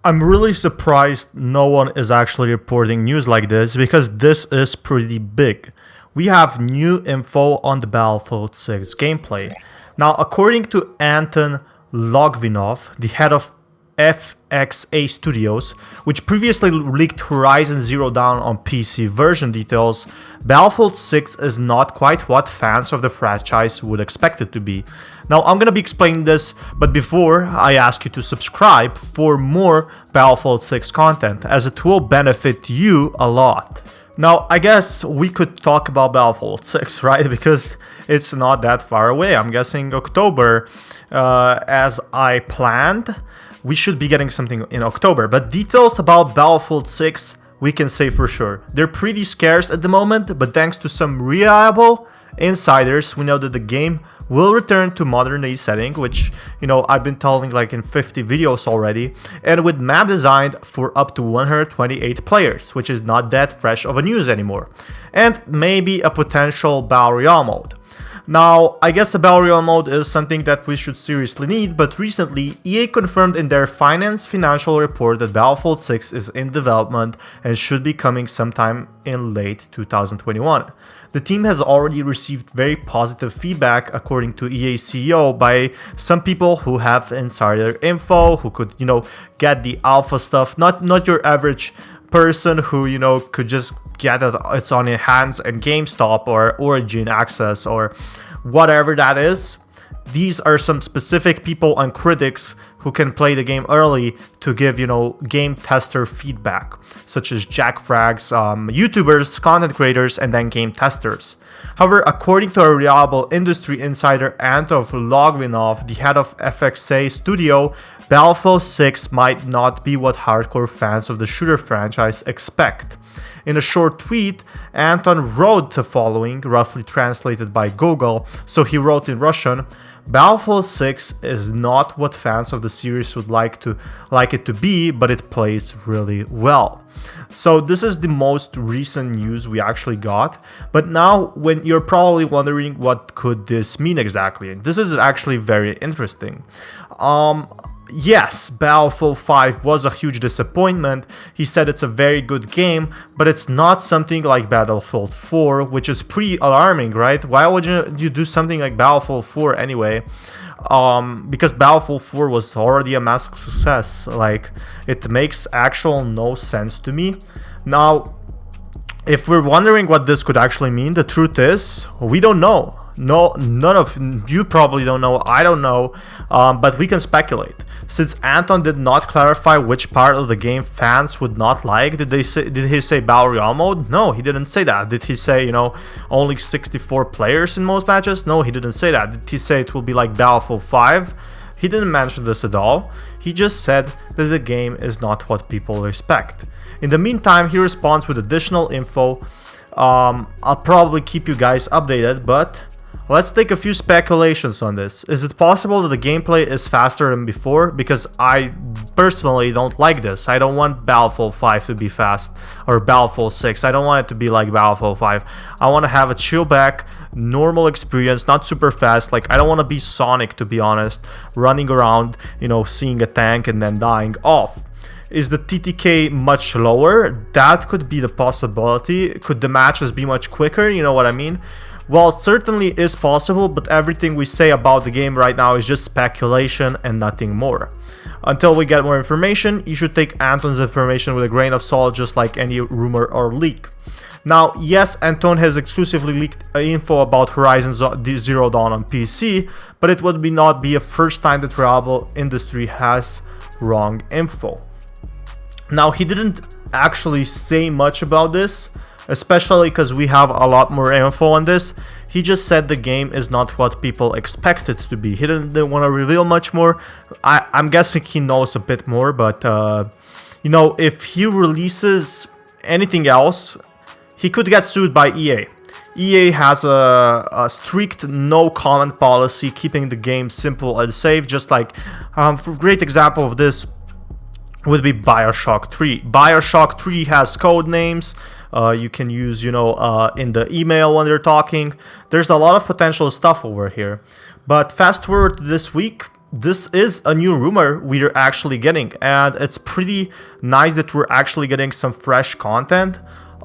I'm really surprised no one is actually reporting news like this because this is pretty big. We have new info on the Battlefield 6 gameplay. Now, according to Anton Logvinov, the head of BF6 Studios, which previously leaked Horizon Zero Dawn on PC version details, Battlefield 6 is not quite what fans of the franchise would expect it to be. Now, I'm gonna be explaining this, but before, I ask you to subscribe for more Battlefield 6 content, as it will benefit you a lot. Now, I guess we could talk about Battlefield 6, right? Because it's not that far away. I'm guessing October, as I planned. We should be getting something in October, but details about Battlefield 6, we can say for sure. They're pretty scarce at the moment, but thanks to some reliable insiders, we know that the game will return to modern day setting, which, I've been telling like in 50 videos already, and with map designed for up to 128 players, which is not that fresh of a news anymore, and maybe a potential Battle Royale mode. Now, I guess a Battle Royale mode is something that we should seriously need, but recently EA confirmed in their financial report that Battlefield 6 is in development and should be coming sometime in late 2021. The team has already received very positive feedback, according to EA CEO, by some people who have insider info, who could, get the alpha stuff, not your average person who, could just get it's on your hands and GameStop or Origin Access or whatever that is. These are some specific people and critics who can play the game early to give, game tester feedback, such as Jack Frags, YouTubers, content creators, and then game testers. However, according to a reliable industry insider, Anton Logvinov, the head of BF6 Studio, Battlefield 6 might not be what hardcore fans of the shooter franchise expect. In a short tweet, Anton wrote the following, roughly translated by Google. So he wrote in Russian, Battlefield 6 is not what fans of the series would like it to be, but it plays really well. So this is the most recent news we actually got. But now, when you're probably wondering what could this mean exactly, this is actually very interesting. Yes, Battlefield 5 was a huge disappointment. He said it's a very good game, but it's not something like Battlefield 4, which is pretty alarming, right? Why would you do something like Battlefield 4 anyway? Because Battlefield 4 was already a massive success. Like, it makes actual no sense to me. Now, if we're wondering what this could actually mean, the truth is, we don't know. No, none of you probably don't know. I don't know, but we can speculate. Since Anton did not clarify which part of the game fans would not like, did he say Battle Royale mode? No, he didn't say that. Did he say, only 64 players in most matches? No, he didn't say that. Did he say it will be like Battlefield 5? He didn't mention this at all. He just said that the game is not what people expect. In the meantime, he responds with additional info. I'll probably keep you guys updated, but let's take a few speculations on this. Is it possible that the gameplay is faster than before? Because I personally don't like this. I don't want Battlefield 5 to be fast, or Battlefield 6. I don't want it to be like Battlefield 5. I want to have a chill back, normal experience, not super fast. Like, I don't want to be Sonic, to be honest, running around, seeing a tank and then dying off. Is the TTK much lower? That could be the possibility. Could the matches be much quicker? You know what I mean? Well, it certainly is possible, but everything we say about the game right now is just speculation and nothing more. Until we get more information, you should take Anton's information with a grain of salt, just like any rumor or leak. Now, yes, Anton has exclusively leaked info about Horizon Zero Dawn on PC, but it would not be a first time that reliable industry has wrong info. Now, he didn't actually say much about this, especially because we have a lot more info on this. He just said the game is not what people expect it to be. He didn't want to reveal much more. I'm guessing he knows a bit more, but if he releases anything else, he could get sued by EA. EA has a strict no comment policy, keeping the game simple and safe. Just like, for a great example of this would be BioShock 3. BioShock 3 has code names. You can use, in the email when they're talking. There's a lot of potential stuff over here. But fast forward to this week, this is a new rumor we're actually getting, and it's pretty nice that we're actually getting some fresh content.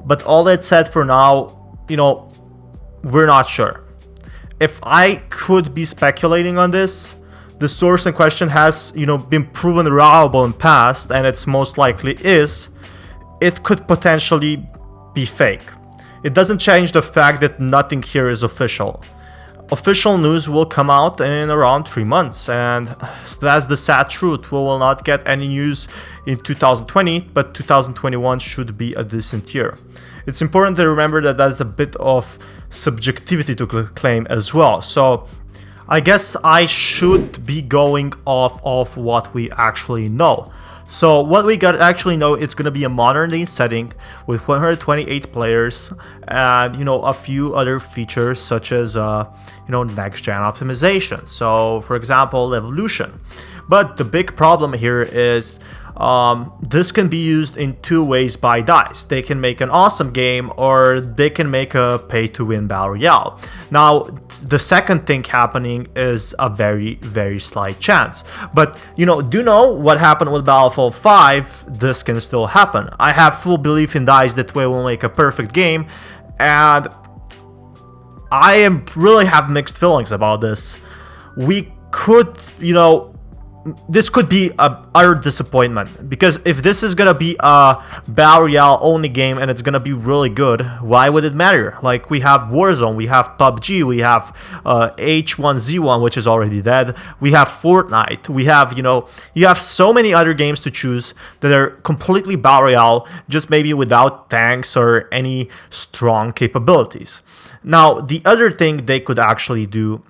But all that said, for now, we're not sure. If I could be speculating on this, the source in question has, been proven reliable in past, and it's most likely is. It could potentially be fake. It doesn't change the fact that nothing here is official. Official news will come out in around 3 months, and that's the sad truth. We will not get any news in 2020, but 2021 should be a decent year. It's important to remember that there's a bit of subjectivity to claim as well. So I guess I should be going off of what we actually know. So what we actually know, it's going to be a modern day setting with 128 players and, a few other features such as, next gen optimization. So for example, evolution. But the big problem here is this can be used in two ways by DICE. They can make an awesome game, or they can make a pay-to-win battle royale. Now, the second thing happening is a very, very slight chance. But, do know what happened with Battlefield 5, this can still happen. I have full belief in DICE that we will make a perfect game, and I really have mixed feelings about this. We could, this could be a utter disappointment, because if this is gonna be a battle royale only game and it's gonna be really good, why would it matter? Like, we have Warzone, we have PUBG, we have H1Z1, which is already dead, we have Fortnite, we have, you have so many other games to choose that are completely battle royale, just maybe without tanks or any strong capabilities. Now, the other thing they could actually do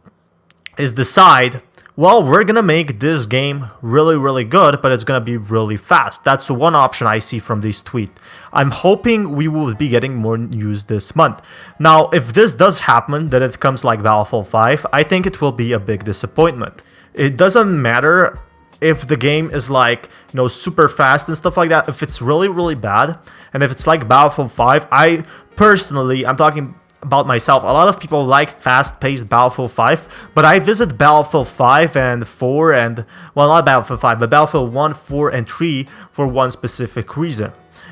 is decide, well, we're gonna make this game really, really good, but it's gonna be really fast. That's one option I see from this tweet. I'm hoping we will be getting more news this month. Now, if this does happen, that it comes like Battlefield 5, I think it will be a big disappointment. It doesn't matter if the game is like, super fast and stuff like that. If it's really, really bad, and if it's like Battlefield 5, I'm talking about myself, a lot of people like fast-paced Battlefield 5, but I visit Battlefield 5 and 4 and, well, not Battlefield 5, but Battlefield 1, 4, and 3 for one specific reason.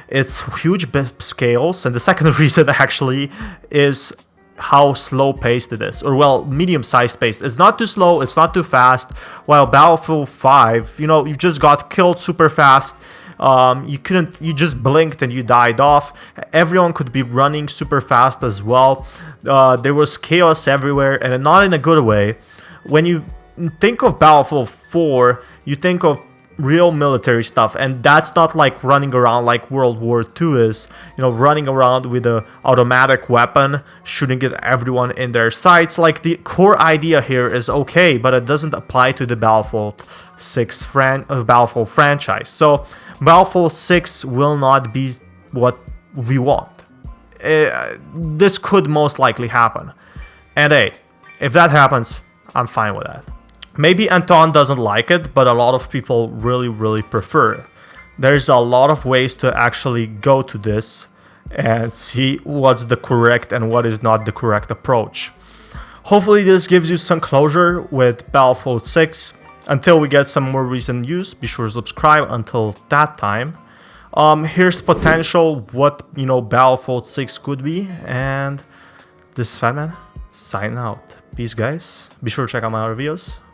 It's huge scales, and the second reason actually is how slow-paced it is, or well, medium-sized paced. It's not too slow, it's not too fast, while Battlefield 5, you just got killed super fast. You just blinked and you died off. Everyone could be running super fast as well. There was chaos everywhere, and not in a good way. When you think of Battlefield 4, you think of real military stuff, and that's not like running around like World War II is, running around with an automatic weapon, shooting at everyone in their sights. Like, the core idea here is okay, but it doesn't apply to the Battlefield 6 Battlefield franchise. So Battlefield 6 will not be what we want. This could most likely happen, and hey, if that happens, I'm fine with that. Maybe Anton doesn't like it, but a lot of people really, really prefer it. There's a lot of ways to actually go to this and see what's the correct and what is not the correct approach. Hopefully this gives you some closure with Battlefield 6. Until we get some more recent news, be sure to subscribe until that time. Here's potential what, Battlefield 6 could be, and this is Fatman, signing out. Peace, guys. Be sure to check out my other videos.